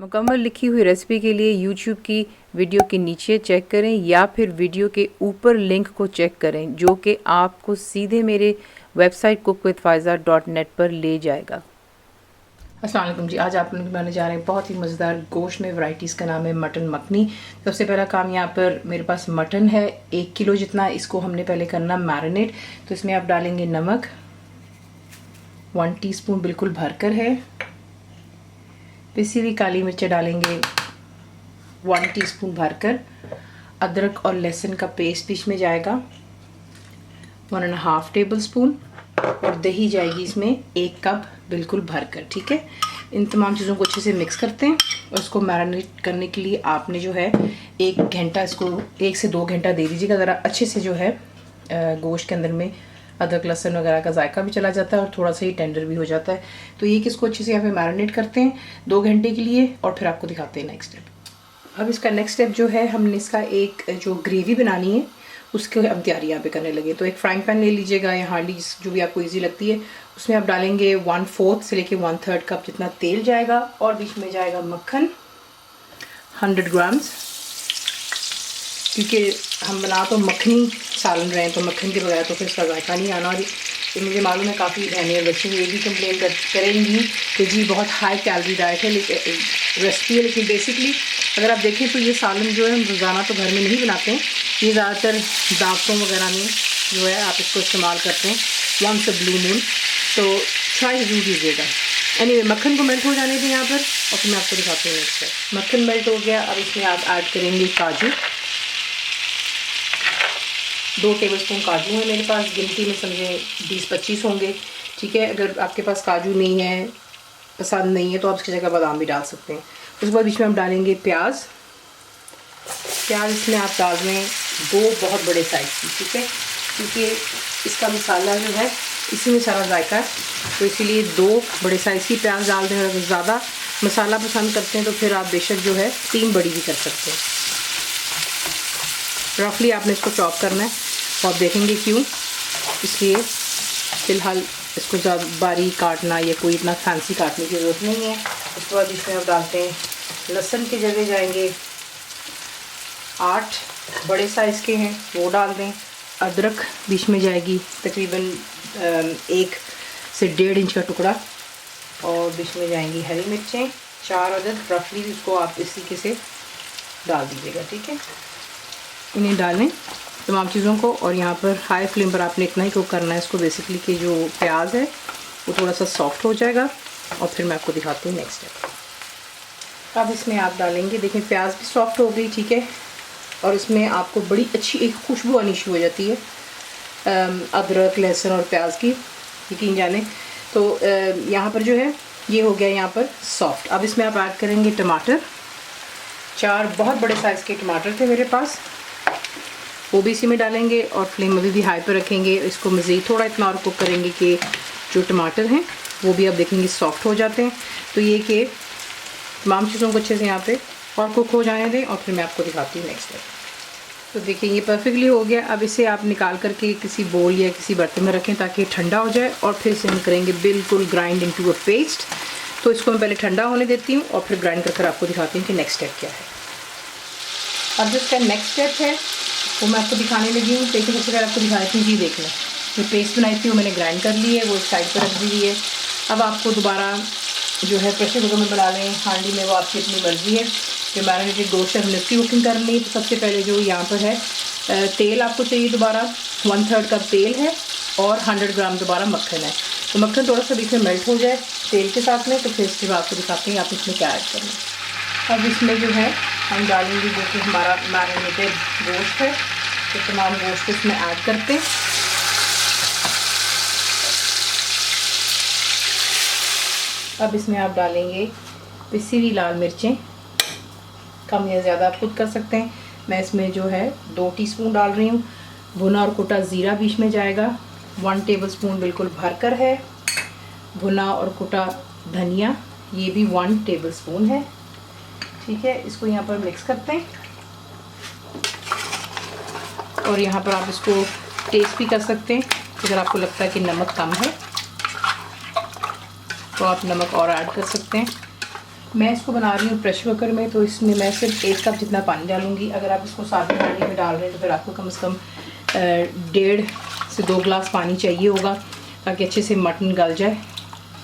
मुकम्मल लिखी हुई रेसिपी के लिए यूट्यूब की वीडियो के नीचे चेक करें या फिर वीडियो के ऊपर लिंक को चेक करें जो कि आपको सीधे मेरे वेबसाइट cookWithFaiza.net पर ले जाएगा। अस्सलाम वालेकुम जी, आज आप लोग बनाने जा रहे हैं बहुत ही मज़ेदार गोश्त में वैरायटीज़ का नाम है मटन मखनी। सबसे पहला काम यहाँ पर मेरे पास मटन है 1 किलो जितना, इसको हमने पहले करना मैरिनेट। तो इसमें आप डालेंगे नमक 1 टीस्पून बिल्कुल भरकर है, पिसी हुई काली मिर्च डालेंगे 1 टीस्पून भरकर, अदरक और लहसुन का पेस्ट बीच में जाएगा 1.5 टेबल स्पून और दही जाएगी इसमें 1 कप बिल्कुल भरकर। ठीक है, इन तमाम चीज़ों को अच्छे से मिक्स करते हैं और इसको मैरिनेट करने के लिए आपने जो है 1 घंटा, इसको 1 से 2 घंटा दे दीजिएगा। ज़रा अच्छे से जो है गोश्त के अंदर में अदरक लहसुन वगैरह का जायका भी चला जाता है और थोड़ा सा ही टेंडर भी हो जाता है। तो ये किसको अच्छे से यहाँ पे मैरिनेट करते हैं 2 घंटे के लिए और फिर आपको दिखाते हैं नेक्स्ट स्टेप। अब इसका नेक्स्ट स्टेप जो है, हमने इसका एक जो ग्रेवी बनानी है उसके हम तैयारी यहाँ पे करने लगे। तो एक फ्राइंग पैन ले लीजिएगा या हांडी जो भी आपको ईजी लगती है, उसमें आप डालेंगे 1/4 से लेके 1/3 कप जितना तेल जाएगा और बीच में जाएगा मक्खन 100 ग्राम्स, क्योंकि हम बना तो मखनी सालन रहे हैं तो मक्खन के बगैर तो फिर इसका जायका नहीं आना। और ये मुझे मालूम है काफ़ी बहनें और बच्चे ये भी कंप्लेन करेंगी कि जी बहुत हाई कैलोरी डाइट है रेसिपी है, लेकिन बेसिकली अगर आप देखें तो ये सालन जो है हम रोज़ाना तो घर में नहीं बनाते हैं, ये ज़्यादातर दावतों वगैरह में जो है आप इसको इस्तेमाल करते हैं वंस अ ब्लू मून। तो ट्राई ज़रूर कीजिएगा। एनीवे मक्खन को मेल्ट हो जाने दें यहाँ पर और फिर मैं आपको दिखाती हूँ नेक्स्ट। मक्खन मेल्ट हो गया, अब इसमें आप ऐड करेंगे काजू। 2 टेबलस्पून काजू है मेरे पास, गिनती में समझे 20-25 होंगे। ठीक है, अगर आपके पास काजू नहीं है, पसंद नहीं है, तो आप इसकी जगह बादाम भी डाल सकते हैं। उसके बाद बीच में हम डालेंगे प्याज। इसमें आप डाल दें 2 बहुत बड़े साइज़ की। ठीक है, क्योंकि इसका मसाला जो है इसी में सारा जायका है, तो इसीलिए 2 बड़े साइज़ की प्याज डाल दें। अगर ज़्यादा मसाला पसंद करते हैं तो फिर आप बेशक जो है 3 बड़ी भी कर सकते हैं। रफली आपने इसको चॉप करना है और आप देखेंगे क्यों, इसलिए फ़िलहाल इसको ज़्यादा बारीक काटना या कोई इतना फैंसी काटने की ज़रूरत नहीं है। उसके बाद इसमें आप डालते हैं लहसुन की जगह जाएंगे 8 बड़े साइज़ के हैं वो डाल दें। अदरक बीच में जाएगी तकरीबन 1 से 1.5 इंच का टुकड़ा और बीच में जाएंगी हरी मिर्चें 4 अदद। रफली इसको आप इस तरीके से डाल दीजिएगा। ठीक है, इन्हें डालें तमाम चीज़ों को और यहाँ पर हाई फ्लेम पर आपने इतना ही कुक करना है इसको बेसिकली कि जो प्याज है वो थोड़ा सा सॉफ्ट हो जाएगा और फिर मैं आपको दिखाती हूँ नेक्स्ट स्टेप। अब इसमें आप डालेंगे, देखिए प्याज भी सॉफ्ट हो गई। ठीक है, और इसमें आपको बड़ी अच्छी एक खुशबू आनी शुरू हो जाती है अदरक लहसुन और प्याज की, यकीन जाने। तो यहाँ पर जो है ये हो गया यहाँ पर सॉफ्ट। अब इसमें आप ऐड करेंगे टमाटर। 4 बहुत बड़े साइज़ के टमाटर थे मेरे पास, वो भी इसी में डालेंगे और फ्लेम अभी भी हाई पर रखेंगे। इसको मज़ीद थोड़ा इतना और कुक करेंगे कि जो टमाटर हैं वो भी आप देखेंगे सॉफ्ट हो जाते हैं। तो ये कि तमाम चीज़ों को अच्छे से यहाँ पे और कुक हो जाने दें और फिर मैं आपको दिखाती हूँ नेक्स्ट स्टेप। तो देखिए ये परफेक्टली हो गया। अब इसे आप निकाल करके किसी बोल या किसी बर्तन में रखें ताकि ठंडा हो जाए और फिर इसे हम करेंगे बिल्कुल ग्राइंड इनटू अ पेस्ट। तो इसको मैं पहले ठंडा होने देती हूँ और फिर ग्राइंड कर आपको दिखाती हूँ कि नेक्स्ट स्टेप क्या है। अब जो इसका नेक्स्ट स्टेप है वो मैं आपको दिखाने लगी हूँ, लेकिन सबसे पहले आपको दिखाई थी जी देख लें, जो पेस्ट बनाई थी वो मैंने ग्राइंड कर ली है, वो साइड पर रख दी हुई है। अब आपको दोबारा जो है प्रेशर कुकर में बना लें, हांडी में, वो आपकी अपनी मर्ज़ी है। जो मैरिनेटेड गोश्त है हमने उसकी कुकिंग करनी है। तो सबसे पहले जो यहाँ पर है तेल आपको चाहिए दोबारा 1/3 कप तेल है और 100 ग्राम दोबारा मक्खन है। तो मक्खन थोड़ा सा बीच में मेल्ट हो जाए तेल के साथ में, तो फिर इसके बाद आपको दिखाते हैं आप इसमें क्या ऐड करना है। अब इसमें जो है हम डालेंगे जो कि हमारा मैरिनेटेड गोश्त है, तो तमाम गोश्त को इसमें ऐड करते हैं। अब इसमें आप डालेंगे पिसी हुई लाल मिर्चें, कम या ज़्यादा आप खुद कर सकते हैं। मैं इसमें जो है 2 टीस्पून डाल रही हूँ। भुना और कुटा ज़ीरा बीच में जाएगा 1 टेबलस्पून बिल्कुल भरकर है। भुना और कुटा धनिया ये भी 1 टेबलस्पून है। ठीक है, इसको यहाँ पर मिक्स करते हैं और यहाँ पर आप इसको टेस्ट भी कर सकते हैं। अगर आपको लगता है कि नमक कम है तो आप नमक और ऐड कर सकते हैं। मैं इसको बना रही हूँ प्रेशर कुकर में, तो इसमें मैं सिर्फ 1 कप जितना पानी डालूँगी। अगर आप इसको सादी हांडी में डाल रहे हैं तो फिर आपको कम से कम 1.5 से 2 गिलास पानी चाहिए होगा, ताकि अच्छे से मटन गल जाए,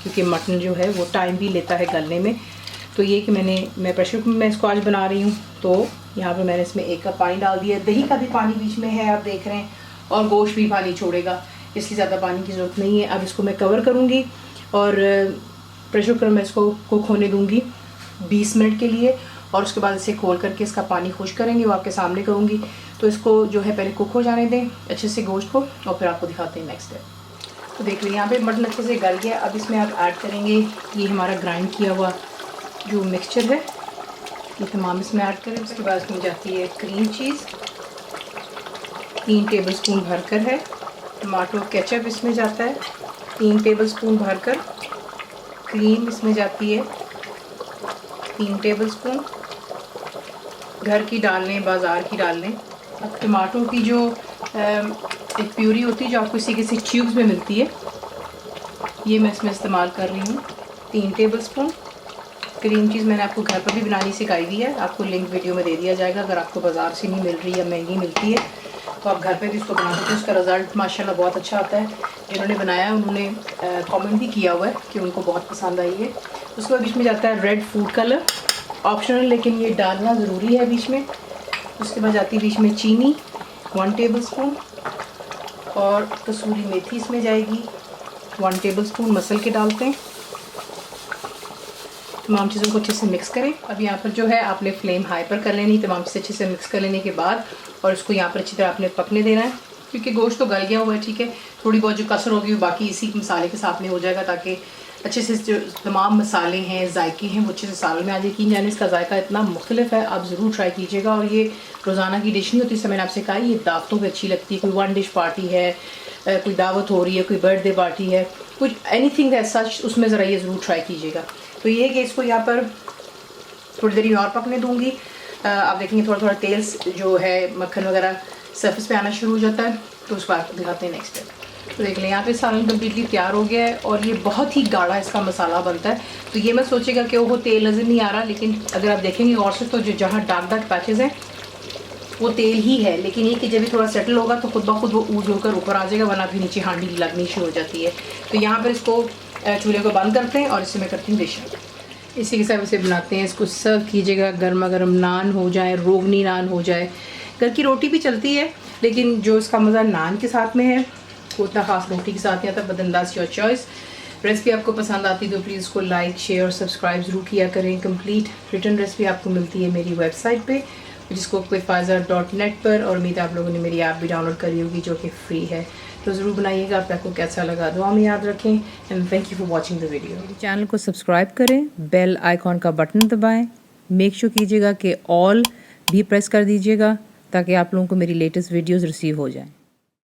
क्योंकि मटन जो है वो टाइम भी लेता है गलने में। तो ये कि मैं प्रेशर कुकर में इसको आज बना रही हूँ। तो यहाँ पर मैंने इसमें 1 कप पानी डाल दिया। दही का भी पानी बीच में है, आप देख रहे हैं, और गोश्त भी पानी छोड़ेगा, इसलिए ज़्यादा पानी की ज़रूरत नहीं है। अब इसको मैं कवर करूँगी और प्रेशर कुकर में इसको कुक होने दूँगी 20 मिनट के लिए, और उसके बाद इसे खोल करके इसका पानी खुश करेंगे, वो आपके सामने करूँगी। तो इसको जो है पहले कुक हो जाने दें अच्छे से गोश्त को, और फिर आपको दिखाते हैं नेक्स्ट स्टेप। तो देख लीजिए यहाँ पे मटन अच्छे से गल गया। अब इसमें आप ऐड करेंगे ये हमारा ग्राइंड किया हुआ जो मिक्सचर है, ये तमाम इसमें ऐड करें। उसके बाद इसमें जाती है क्रीम चीज़, 3 टेबलस्पून भरकर है। टमाटो केचप इसमें जाता है 3 टेबलस्पून भरकर। क्रीम इसमें जाती है 3 टेबलस्पून। घर की डाल लें, बाज़ार की डाल लें। अब टमाटो की जो एक प्यूरी होती है जो आपको इसी किसी ट्यूब्स में मिलती है, ये मैं इसमें इस्तेमाल कर रही हूँ 3 टेबलस्पून। क्रीम चीज़ मैंने आपको घर पर भी बनानी सिखाई दी है, आपको लिंक वीडियो में दे दिया जाएगा। अगर आपको बाज़ार से नहीं मिल रही या महंगी मिलती है तो आप घर पे भी इसको बना सकते हैं। उसका रिज़ल्ट माशाल्लाह बहुत अच्छा आता है। जिन्होंने बनाया उन्होंने कमेंट भी किया हुआ है कि उनको बहुत पसंद आई है। उसके बाद बीच में जाता है रेड फूड कलर, ऑप्शनल, लेकिन ये डालना ज़रूरी है बीच में। उसके बाद जाती है बीच में चीनी 1 टेबलस्पून, और कसूरी मेथी इसमें जाएगी 1 टेबलस्पून। मसल के डालते हैं, तमाम चीज़ों को अच्छे से मिक्स करें। अब यहाँ पर जो है आपने फ्लेम हाई पर कर लेनी, तमाम चीज़ें अच्छे से मिक्स कर लेने के बाद, और इसको यहाँ पर अच्छी तरह आपने पकने देना है, क्योंकि गोश्त तो गल गया हुआ है, ठीक है। थोड़ी बहुत जो कसर होगी वो बाकी इसी मसाले के साथ में हो जाएगा, ताकि अच्छे से जो तमाम मसाले हैं, जायके हैं, वो अच्छे से साल में आ जाए। यकीन जाने इसका जायका इतना मुख्तलिफ है, आप ज़रूर ट्राई कीजिएगा। और ये रोज़ाना की डिश नहीं होती, इससे मैंने आपसे कहा ये दावतों पर अच्छी लगती है। कोई 1 डिश पार्टी है, कोई दावत हो रही है, कोई बर्थडे पार्टी है, कुछ एनीथिंग दैट सच, उसमें ज़रा ये ज़रूर ट्राई कीजिएगा। तो ये कि इसको यहाँ पर थोड़ी देर और पकने दूँगी। आप देखेंगे थोड़ा थोड़ा तेल जो है, मक्खन वगैरह सरफेस पे आना शुरू हो जाता है। तो उसको आपको दिखाते हैं नेक्स्ट स्टेप। तो देख लें यहाँ पे सालन कम्प्लीटली तैयार हो गया है, और ये बहुत ही गाढ़ा इसका मसाला बनता है। तो ये मैं सोचेगा कि वो तेल नज़र नहीं आ रहा, लेकिन अगर आप देखेंगे और से तो जो जहाँ डार्क डार्क पैचेज़ हैं वो तेल ही है। लेकिन ये कि जब भी थोड़ा सेटल होगा तो खुद ब खुद वो ऊज होकर ऊपर आ जाएगा, वरना फिर नीचे हांडी लगनी शुरू हो जाती है। तो यहाँ पर इसको चूल्हे को बंद करते हैं, और इससे मैं करती हूँ डिश। इसी के साथ इसे बनाते हैं। इसको सर्व कीजिएगा, गर्मा गर्म नान हो जाए, रोगनी नान हो जाए, घर की रोटी भी चलती है, लेकिन जो इसका मज़ा नान के साथ में है वो उतना ख़ास रोटी के साथ नहीं आता। बदंदाज योर चॉइस। रेसिपी आपको पसंद आती तो प्लीज़ इसको लाइक, शेयर और सब्सक्राइब ज़रूर किया करें। कंप्लीट रिटर्न रेसिपी आपको मिलती है मेरी वेबसाइट पे, जिसको quizfaza.net पर, और उम्मीद आप लोगों ने मेरी ऐप भी डाउनलोड करी होगी जो कि फ्री है। तो ज़रूर बनाइएगा। आपको कैसा लगा दुआ में याद रखें, and thank you for watching the video. Channel को सब्सक्राइब करें, बेल आइकॉन का बटन दबाएं, मेक श्योर कीजिएगा कि ऑल भी प्रेस कर दीजिएगा, ताकि आप लोगों को मेरी लेटेस्ट वीडियोज़ रिसीव हो जाएँ।